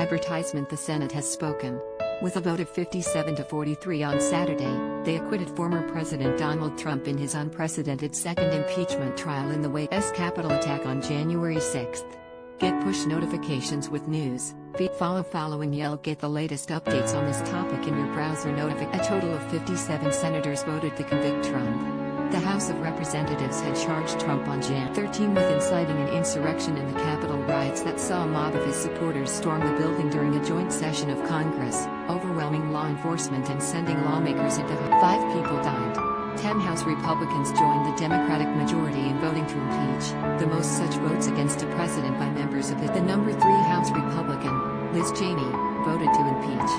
advertisement, the Senate has spoken. With a vote of 57 to 43 on Saturday, they acquitted former President Donald Trump in his unprecedented second impeachment trial in the wake of the Capitol attack on January 6. Get push notifications with news, feed following Yell. Get the latest updates on this topic in your browser. A total of 57 senators voted to convict Trump. The House of Representatives had charged Trump on Jan. 13 with inciting an insurrection in the Capitol riots that saw a mob of his supporters storm the building during a joint session of Congress, overwhelming law enforcement and sending lawmakers into 5 people died. 10 House Republicans joined the Democratic majority in voting to impeach, the most such votes against a president by members of the number 3 House Republican, Liz Cheney, voted to impeach.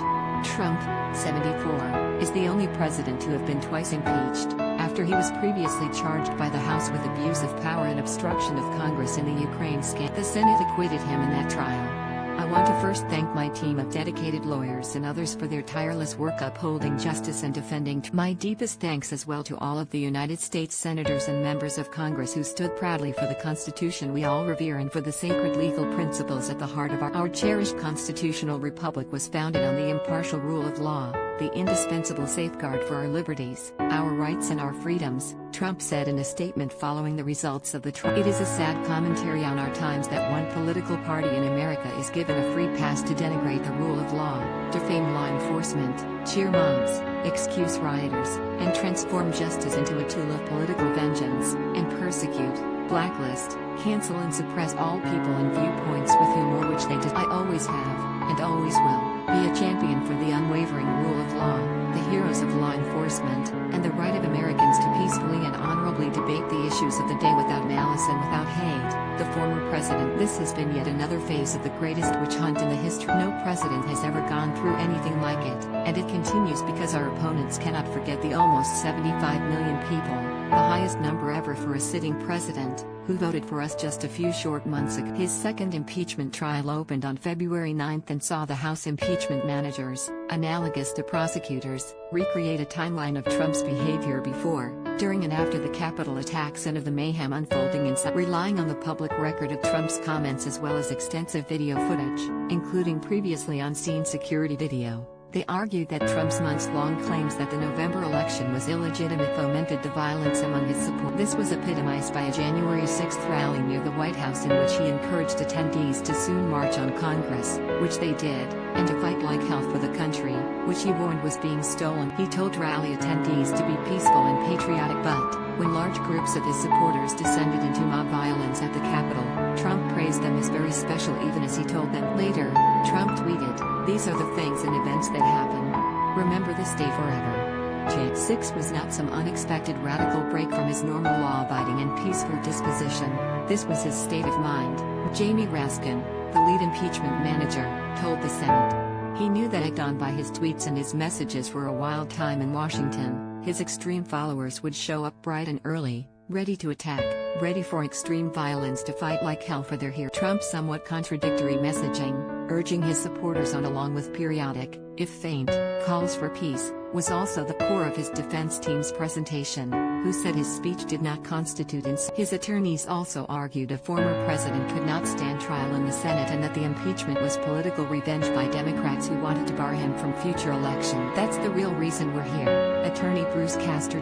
Trump, 74, is the only president to have been twice impeached, after he was previously charged by the House with abuse of power and obstruction of Congress in the Ukraine scandal. The Senate acquitted him in that trial. I want to first thank my team of dedicated lawyers and others for their tireless work upholding justice and defending. My deepest thanks as well to all of the United States senators and members of Congress who stood proudly for the Constitution we all revere and for the sacred legal principles at the heart of our cherished constitutional republic was founded on the impartial rule of law, the indispensable safeguard for our liberties, our rights and our freedoms, Trump said in a statement following the results of the trial. It is a sad commentary on our times that one political party in America is given a free pass to denigrate the rule of law, defame law enforcement, cheer mobs, excuse rioters, and transform justice into a tool of political vengeance, and persecute, blacklist, cancel and suppress all people and viewpoints with whom or which they I always have, and always will, be a champion for the unwavering rule of law, the heroes of law enforcement, and the right of Americans to peacefully and honorably debate the issues of the day without malice and without hate, the former president. This has been yet another phase of the greatest witch hunt in the history. No president has ever gone through anything like it, and it continues because our opponents cannot forget the almost 75 million people, the highest number ever for a sitting president, who voted for us just a few short months ago. His second impeachment trial opened on February 9 and saw the House impeachment managers, analogous to prosecutors, recreate a timeline of Trump's behavior before, during and after the Capitol attacks and of the mayhem unfolding inside, relying on the public record of Trump's comments as well as extensive video footage, including previously unseen security video. They argued that Trump's months-long claims that the November election was illegitimate fomented the violence among his supporters. This was epitomized by a January 6 rally near the White House in which he encouraged attendees to soon march on Congress, which they did, and to fight like hell for the country, which he warned was being stolen. He told rally attendees to be peaceful and patriotic, but when large groups of his supporters descended into mob violence at the Capitol, Trump praised them as very special even as he told them. Later, Trump tweeted, "These are the things and events that happen. Remember this day forever." Jan. 6 was not some unexpected radical break from his normal law-abiding and peaceful disposition. This was his state of mind. Jamie Raskin, the lead impeachment manager, told the Senate. He knew that egged on by his tweets and his messages for a wild time in Washington, his extreme followers would show up bright and early, ready to attack, ready for extreme violence to fight like hell for their hero. Trump's somewhat contradictory messaging, urging his supportors on along with periodic, if faint, calls for peace, was also the core of his defense team's presentation, who said his speech did not constitute His attorneys also argued a former president could not stand trial in the Senate and that the impeachment was political revenge by Democrats who wanted to bar him from future election. That's the real reason we're here, attorney Bruce Castor